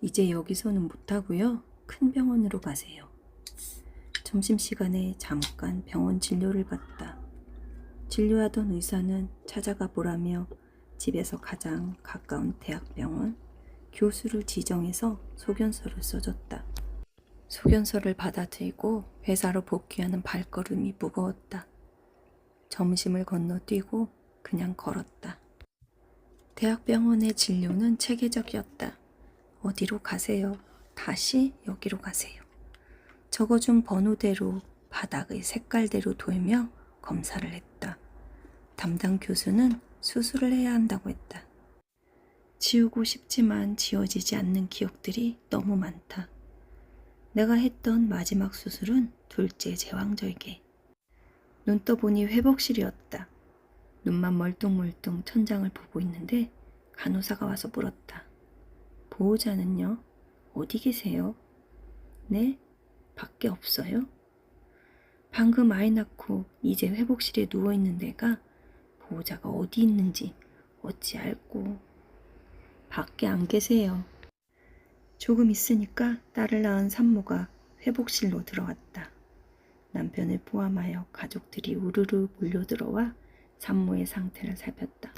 이제 여기서는 못하고요. 큰 병원으로 가세요. 점심시간에 잠깐 병원 진료를 받다. 진료하던 의사는 찾아가 보라며 집에서 가장 가까운 대학병원 교수를 지정해서 소견서를 써줬다. 소견서를 받아들이고 회사로 복귀하는 발걸음이 무거웠다. 점심을 건너뛰고 그냥 걸었다. 대학병원의 진료는 체계적이었다. 어디로 가세요? 다시 여기로 가세요. 적어준 번호대로 바닥의 색깔대로 돌며 검사를 했다. 담당 교수는 수술을 해야 한다고 했다. 지우고 싶지만 지워지지 않는 기억들이 너무 많다. 내가 했던 마지막 수술은 둘째 제왕절개. 눈 떠보니 회복실이었다. 눈만 멀뚱멀뚱 천장을 보고 있는데 간호사가 와서 물었다. 보호자는요? 어디 계세요? 네? 밖에 없어요? 방금 아이 낳고 이제 회복실에 누워있는 데가 보호자가 어디 있는지 어찌 알고. 밖에 안 계세요. 조금 있으니까 딸을 낳은 산모가 회복실로 들어왔다. 남편을 포함하여 가족들이 우르르 몰려들어와 산모의 상태를 살폈다.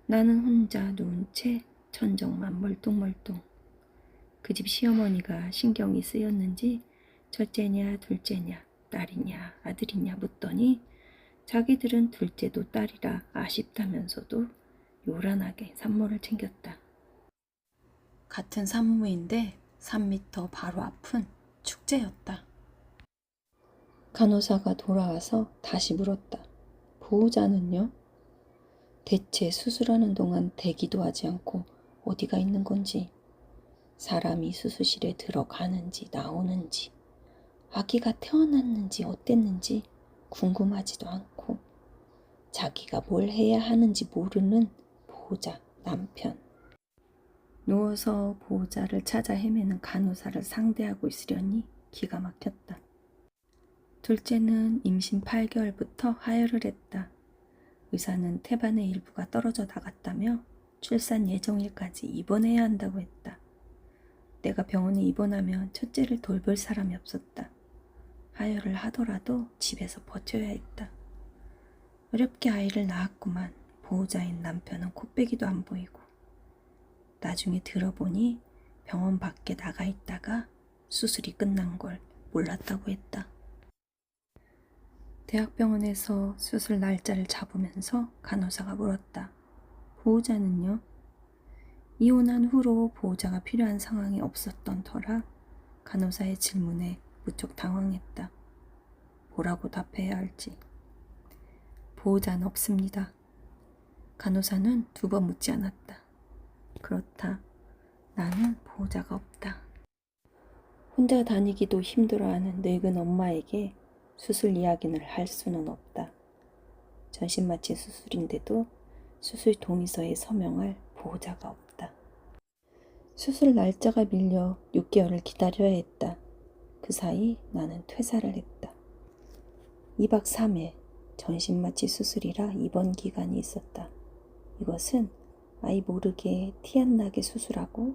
나는 혼자 누운 채 천정만 멀뚱멀뚱. 그 집 시어머니가 신경이 쓰였는지 첫째냐 둘째냐 딸이냐 아들이냐 묻더니 자기들은 둘째도 딸이라 아쉽다면서도 요란하게 산모를 챙겼다. 같은 산모인데 3m 바로 앞은 축제였다. 간호사가 돌아와서 다시 물었다. 보호자는요? 대체 수술하는 동안 대기도 하지 않고 어디가 있는 건지, 사람이 수술실에 들어가는지 나오는지, 아기가 태어났는지 어땠는지 궁금하지도 않고, 자기가 뭘 해야 하는지 모르는 보호자, 남편. 누워서 보호자를 찾아 헤매는 간호사를 상대하고 있으려니 기가 막혔다. 둘째는 임신 8개월부터 하혈을 했다. 의사는 태반의 일부가 떨어져 나갔다며 출산 예정일까지 입원해야 한다고 했다. 내가 병원에 입원하면 첫째를 돌볼 사람이 없었다. 하혈을 하더라도 집에서 버텨야 했다. 어렵게 아이를 낳았구만. 보호자인 남편은 코빼기도 안 보이고. 나중에 들어보니 병원 밖에 나가 있다가 수술이 끝난 걸 몰랐다고 했다. 대학병원에서 수술 날짜를 잡으면서 간호사가 물었다. 보호자는요? 이혼한 후로 보호자가 필요한 상황이 없었던 터라 간호사의 질문에 무척 당황했다. 뭐라고 답해야 할지. 보호자는 없습니다. 간호사는 2번 묻지 않았다. 그렇다. 나는 보호자가 없다. 혼자 다니기도 힘들어하는 늙은 엄마에게 수술 이야기를 할 수는 없다. 전신마취 수술인데도 수술 동의서에 서명할 보호자가 없다. 수술 날짜가 밀려 6개월을 기다려야 했다. 그 사이 나는 퇴사를 했다. 2박 3일 전신마취 수술이라 입원 기간이 있었다. 이것은 아이 모르게 티 안 나게 수술하고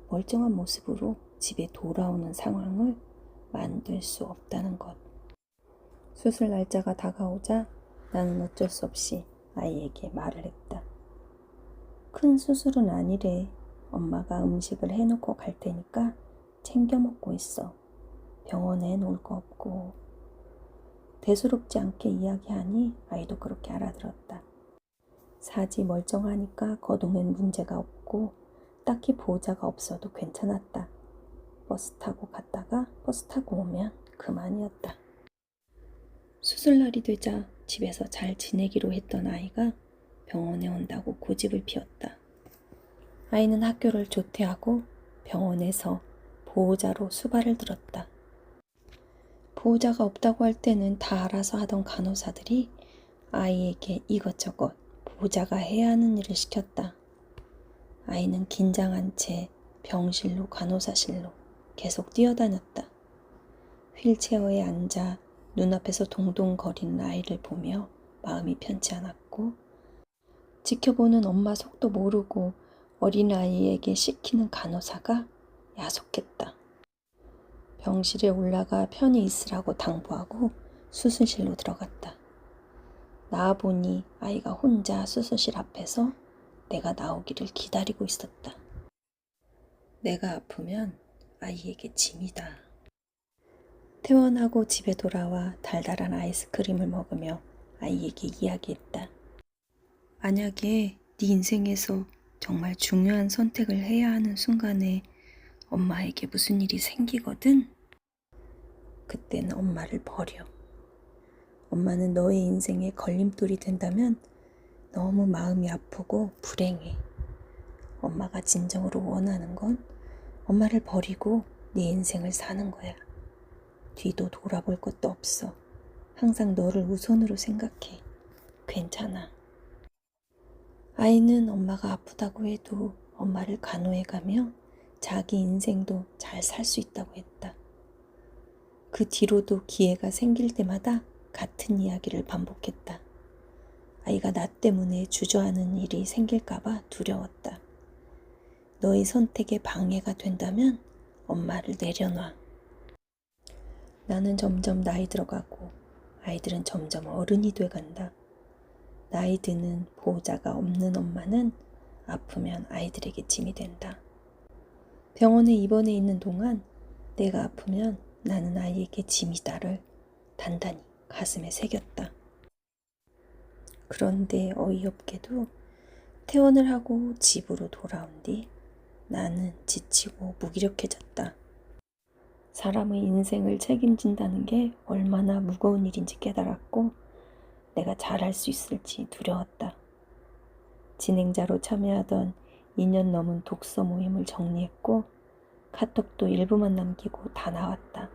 멀쩡한 모습으로 집에 돌아오는 상황을 만들 수 없다는 것. 수술 날짜가 다가오자 나는 어쩔 수 없이 아이에게 말을 했다. 큰 수술은 아니래. 엄마가 음식을 해놓고 갈 테니까 챙겨 먹고 있어. 병원엔 올 거 없고. 대수롭지 않게 이야기하니 아이도 그렇게 알아들었다. 사지 멀쩡하니까 거동엔 문제가 없고 딱히 보호자가 없어도 괜찮았다. 버스 타고 갔다가 버스 타고 오면 그만이었다. 수술날이 되자 집에서 잘 지내기로 했던 아이가 병원에 온다고 고집을 피웠다. 아이는 학교를 조퇴하고 병원에서 보호자로 수발을 들었다. 보호자가 없다고 할 때는 다 알아서 하던 간호사들이 아이에게 이것저것 보호자가 해야 하는 일을 시켰다. 아이는 긴장한 채 병실로 간호사실로 계속 뛰어다녔다. 휠체어에 앉아 눈앞에서 동동거리는 아이를 보며 마음이 편치 않았고, 지켜보는 엄마 속도 모르고 어린아이에게 시키는 간호사가 야속했다. 병실에 올라가 편히 있으라고 당부하고 수술실로 들어갔다. 나와보니 아이가 혼자 수술실 앞에서 내가 나오기를 기다리고 있었다. 내가 아프면 아이에게 짐이다. 퇴원하고 집에 돌아와 달달한 아이스크림을 먹으며 아이에게 이야기했다. 만약에 네 인생에서 정말 중요한 선택을 해야 하는 순간에 엄마에게 무슨 일이 생기거든? 그땐 엄마를 버려. 엄마는 너의 인생에 걸림돌이 된다면 너무 마음이 아프고 불행해. 엄마가 진정으로 원하는 건 엄마를 버리고 네 인생을 사는 거야. 뒤도 돌아볼 것도 없어. 항상 너를 우선으로 생각해. 괜찮아. 아이는 엄마가 아프다고 해도 엄마를 간호해가며 자기 인생도 잘 살 수 있다고 했다. 그 뒤로도 기회가 생길 때마다 같은 이야기를 반복했다. 아이가 나 때문에 주저하는 일이 생길까봐 두려웠다. 너의 선택에 방해가 된다면 엄마를 내려놔. 나는 점점 나이 들어가고 아이들은 점점 어른이 돼간다. 나이 드는 보호자가 없는 엄마는 아프면 아이들에게 짐이 된다. 병원에 입원해 있는 동안 내가 아프면 나는 아이에게 짐이다를 단단히 가슴에 새겼다. 그런데 어이없게도 퇴원을 하고 집으로 돌아온 뒤 나는 지치고 무기력해졌다. 사람의 인생을 책임진다는 게 얼마나 무거운 일인지 깨달았고 내가 잘할 수 있을지 두려웠다. 진행자로 참여하던 2년 넘은 독서 모임을 정리했고 카톡도 일부만 남기고 다 나왔다.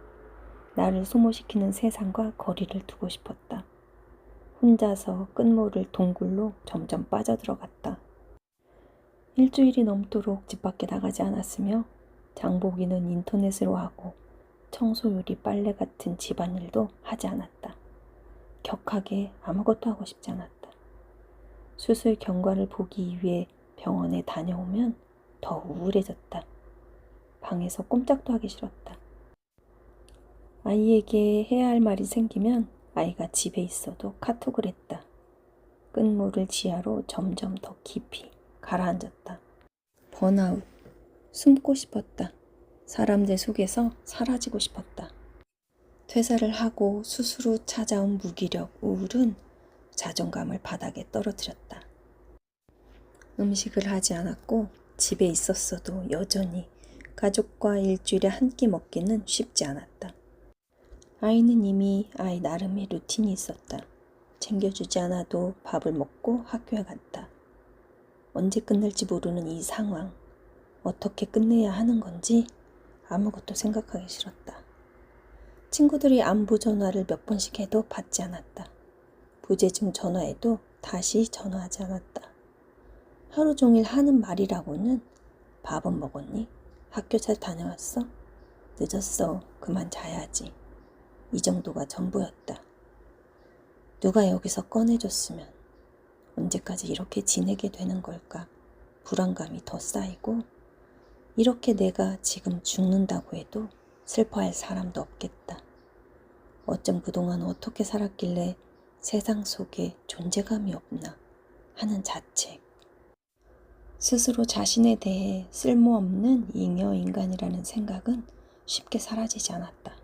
나를 소모시키는 세상과 거리를 두고 싶었다. 혼자서 끝모를 동굴로 점점 빠져들어갔다. 일주일이 넘도록 집 밖에 나가지 않았으며 장보기는 인터넷으로 하고 청소요리 빨래 같은 집안일도 하지 않았다. 격하게 아무것도 하고 싶지 않았다. 수술 경과를 보기 위해 병원에 다녀오면 더 우울해졌다. 방에서 꼼짝도 하기 싫었다. 아이에게 해야 할 말이 생기면 아이가 집에 있어도 카톡을 했다. 끝모를 지하로 점점 더 깊이 가라앉았다. 번아웃, 숨고 싶었다. 사람들 속에서 사라지고 싶었다. 퇴사를 하고 수술 후 찾아온 무기력, 우울은 자존감을 바닥에 떨어뜨렸다. 음식을 하지 않았고 집에 있었어도 여전히 가족과 일주일에 한 끼 먹기는 쉽지 않았다. 아이는 이미 아이 나름의 루틴이 있었다. 챙겨주지 않아도 밥을 먹고 학교에 갔다. 언제 끝날지 모르는 이 상황, 어떻게 끝내야 하는 건지 아무것도 생각하기 싫었다. 친구들이 안부 전화를 몇 번씩 해도 받지 않았다. 부재중 전화해도 다시 전화하지 않았다. 하루 종일 하는 말이라고는 밥은 먹었니? 학교 잘 다녀왔어? 늦었어. 그만 자야지. 이 정도가 전부였다. 누가 여기서 꺼내줬으면 언제까지 이렇게 지내게 되는 걸까? 불안감이 더 쌓이고 이렇게 내가 지금 죽는다고 해도 슬퍼할 사람도 없겠다. 어쩜 그동안 어떻게 살았길래 세상 속에 존재감이 없나 하는 자책. 스스로 자신에 대해 쓸모없는 잉여인간이라는 생각은 쉽게 사라지지 않았다.